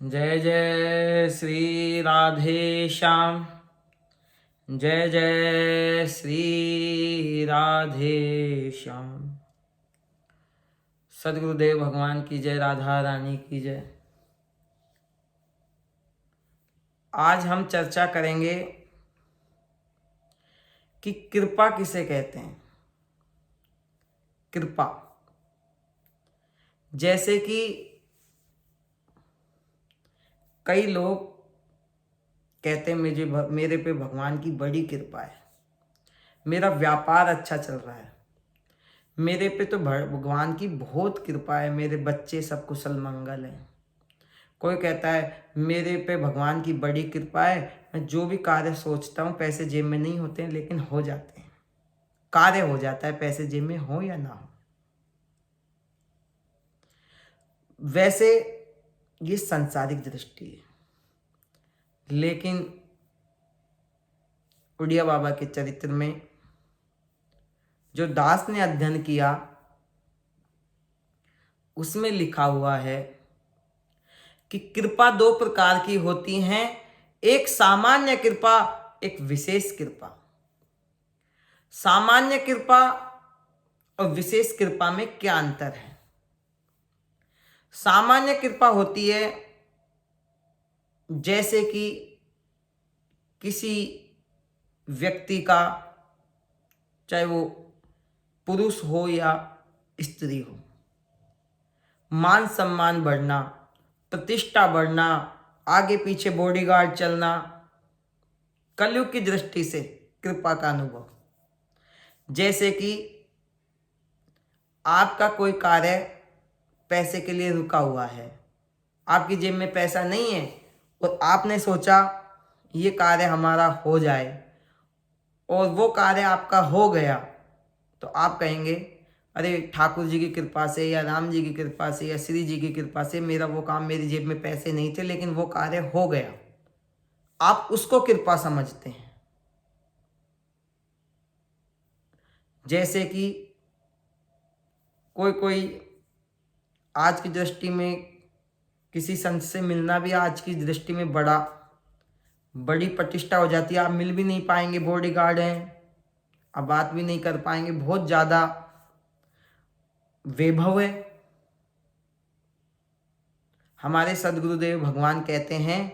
जय जय श्री राधे श्याम। जय जय श्री राधे श्याम। सद्गुरुदेव भगवान की जय, राधा रानी की जय। आज हम चर्चा करेंगे कि कृपा किसे कहते हैं। कृपा, जैसे कि कई लोग कहते हैं मेरे पे भगवान की बड़ी कृपा है, मेरा व्यापार अच्छा चल रहा है, मेरे पे तो भगवान की बहुत कृपा है, मेरे बच्चे सब कुशल मंगल हैं। कोई कहता है मेरे पे भगवान की बड़ी कृपा है, मैं जो भी कार्य सोचता हूँ पैसे जेब में नहीं होते हैं लेकिन हो जाते हैं, कार्य हो जाता है, पैसे जेब में हो या ना हो। वैसे ये सांसारिक दृष्टि है, लेकिन उड़िया बाबा के चरित्र में जो दास ने अध्ययन किया उसमें लिखा हुआ है कि कृपा दो प्रकार की होती हैं, एक सामान्य कृपा, एक विशेष कृपा। सामान्य कृपा और विशेष कृपा में क्या अंतर है। सामान्य कृपा होती है जैसे कि किसी व्यक्ति का, चाहे वो पुरुष हो या स्त्री हो, मान सम्मान बढ़ना, प्रतिष्ठा बढ़ना, आगे पीछे बॉडीगार्ड चलना, कलयुग की दृष्टि से कृपा का अनुभव। जैसे कि आपका कोई कार्य पैसे के लिए रुका हुआ है, आपकी जेब में पैसा नहीं है और आपने सोचा ये कार्य हमारा हो जाए और वो कार्य आपका हो गया, तो आप कहेंगे अरे ठाकुर जी की कृपा से या राम जी की कृपा से या श्री जी की कृपा से मेरा वो काम, मेरी जेब में पैसे नहीं थे लेकिन वो कार्य हो गया। आप उसको कृपा समझते हैं। जैसे कि कोई आज की दृष्टि में किसी संत से मिलना भी आज की दृष्टि में बड़ी प्रतिष्ठा हो जाती है। आप मिल भी नहीं पाएंगे, बॉडीगार्ड हैं, आप बात भी नहीं कर पाएंगे, बहुत ज़्यादा वैभव है। हमारे सद्गुरुदेव भगवान कहते हैं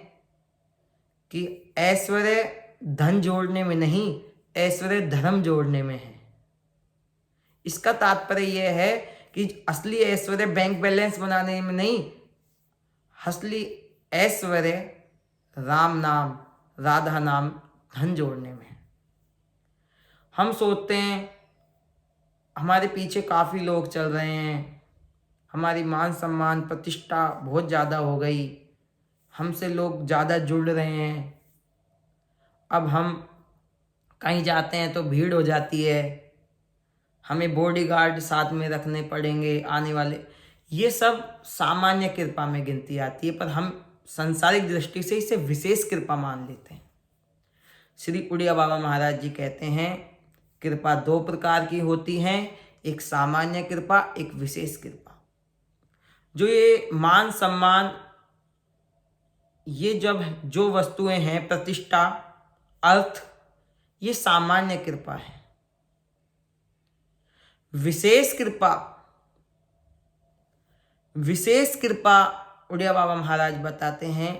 कि ऐश्वर्य धन जोड़ने में नहीं, ऐश्वर्य धर्म जोड़ने में है। इसका तात्पर्य यह है कि असली ऐश्वर्य बैंक बैलेंस बनाने में नहीं, असली ऐश्वर्य राम नाम, राधा नाम, धन जोड़ने में है। हम सोचते हैं हमारे पीछे काफ़ी लोग चल रहे हैं, हमारी मान सम्मान प्रतिष्ठा बहुत ज़्यादा हो गई, हमसे लोग ज़्यादा जुड़ रहे हैं, अब हम कहीं जाते हैं तो भीड़ हो जाती है, हमें बॉडीगार्ड साथ में रखने पड़ेंगे आने वाले। ये सब सामान्य कृपा में गिनती आती है, पर हम सांसारिक दृष्टि से इसे विशेष कृपा मान लेते हैं। श्री उड़िया बाबा महाराज जी कहते हैं कृपा दो प्रकार की होती हैं, एक सामान्य कृपा, एक विशेष कृपा। जो ये मान सम्मान, ये जब जो वस्तुएं हैं, प्रतिष्ठा, अर्थ, ये सामान्य कृपा है। विशेष कृपा उड़िया बाबा महाराज बताते हैं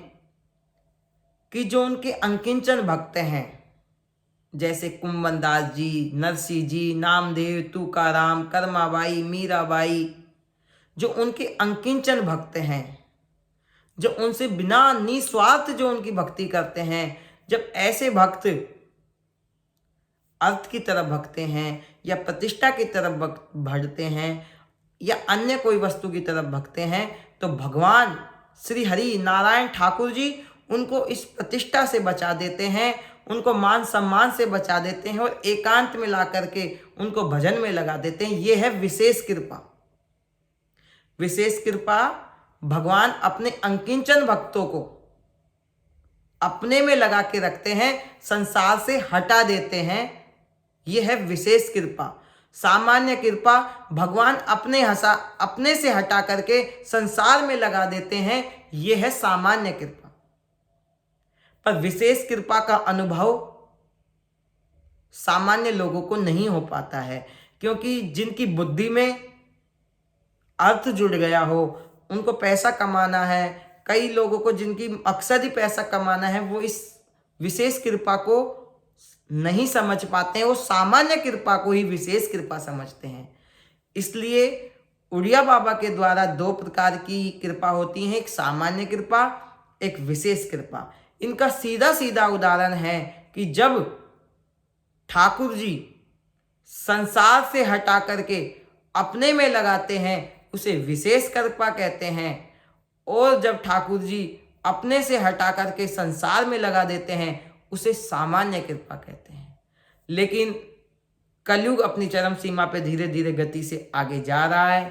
कि जो उनके अंकिंचन भक्त हैं, जैसे कुंवन दास जी, नरसिंह जी, नामदेव, तुकाराम, कर्माबाई, मीराबाई, जो उनके अंकिंचन भक्त हैं, जो उनसे बिना निस्वार्थ जो उनकी भक्ति करते हैं, जब ऐसे भक्त अर्थ की तरफ भगते हैं या प्रतिष्ठा की तरफ बढ़ते हैं या अन्य कोई वस्तु की तरफ भगते हैं, तो भगवान श्री हरि नारायण ठाकुर जी उनको इस प्रतिष्ठा से बचा देते हैं, उनको मान सम्मान से बचा देते हैं और एकांत में ला करके उनको भजन में लगा देते हैं। ये है विशेष कृपा। विशेष कृपा भगवान अपने अंकिंचन भक्तों को अपने में लगा के रखते हैं, संसार से हटा देते हैं। यह है विशेष कृपा। सामान्य कृपा भगवान अपने से हटा करके संसार में लगा देते हैं, ये है सामान्य कृपा। पर विशेष कृपा का अनुभव सामान्य लोगों को नहीं हो पाता है, क्योंकि जिनकी बुद्धि में अर्थ जुड़ गया हो, उनको पैसा कमाना है, कई लोगों को जिनकी मकसद ही पैसा कमाना है, वो इस विशेष कृपा को नहीं समझ पाते हैं, वो सामान्य कृपा को ही विशेष कृपा समझते हैं। इसलिए उड़िया बाबा के द्वारा 2 प्रकार की कृपा होती है, एक सामान्य कृपा, एक विशेष कृपा। इनका सीधा सीधा उदाहरण है कि जब ठाकुर जी संसार से हटा करके अपने में लगाते हैं, उसे विशेष कृपा कहते हैं, और जब ठाकुर जी अपने से हटा करके संसार में लगा देते हैं, उसे सामान्य कृपा कहते हैं। लेकिन कलयुग अपनी चरम सीमा पे धीरे धीरे गति से आगे जा रहा है,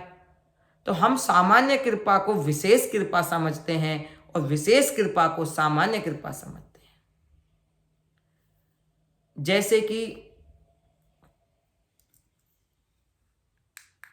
तो हम सामान्य कृपा को विशेष कृपा समझते हैं और विशेष कृपा को सामान्य कृपा समझते हैं। जैसे कि